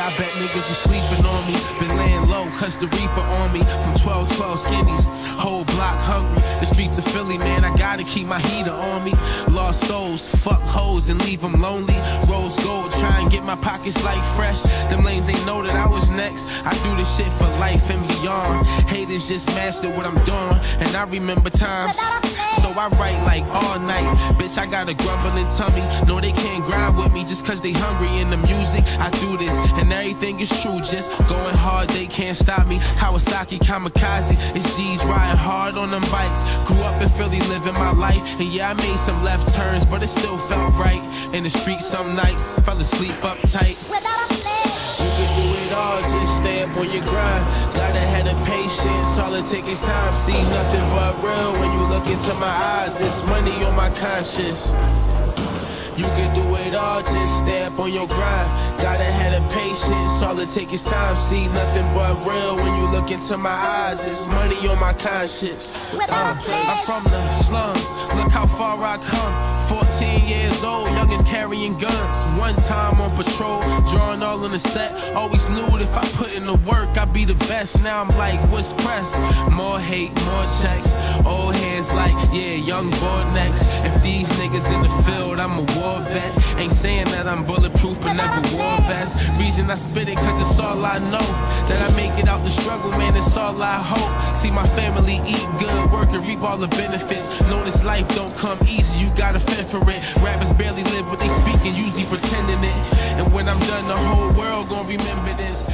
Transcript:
I bet niggas be sleeping on me. Been laying low, cause the reaper on me. From 12 skinnies, whole block hungry. The streets of Philly, man, I gotta keep my heater on me. Lost souls, fuck hoes and leave them lonely. Rose gold, try and get my pockets like fresh. Them lames ain't know that I was next. I do this shit for life and beyond. Haters just mastered what I'm doing, and I remember times. So I write like all night. Bitch, I got a grumbling tummy. No, they can't grind with me just cause they hungry in the music. I do this, and everything is true. Just going hard, they can't stop me. Kawasaki, kamikaze, it's G's riding hard on them bikes. Grew up in Philly, living my life. And yeah, I made some left turns, but it still felt right. In the streets some nights, fell asleep uptight. You can do it all, just stay up on your grind. Gotta have the patience, all it takes is time. See nothing but real when you look into my eyes. It's money on my conscience. You can do it all, just stay up on your grind. Gotta have the patience, all it takes is time. See nothing but real when you look into my eyes. It's money on my conscience. I'm from the slums, look how far I come. 14 years old, youngins carrying guns. One time on patrol, drawing all on the set. Always knew that if I put in the work, I'd be the best. Now I'm like, what's pressed? More hate, more checks. Old hands like, yeah, young boy next. If these niggas in the field, I'm a war vet. Ain't saying that I'm bulletproof, but never wore vest. Reason I spit it, cause it's all I know. That I make it out the struggle, man, it's all I hope. See my family eat good, work and reap all the benefits. Know this life don't come easy, you gotta fend for it. Rappers barely live what they speak and usually pretending it. And when I'm done, the whole world gon' remember this.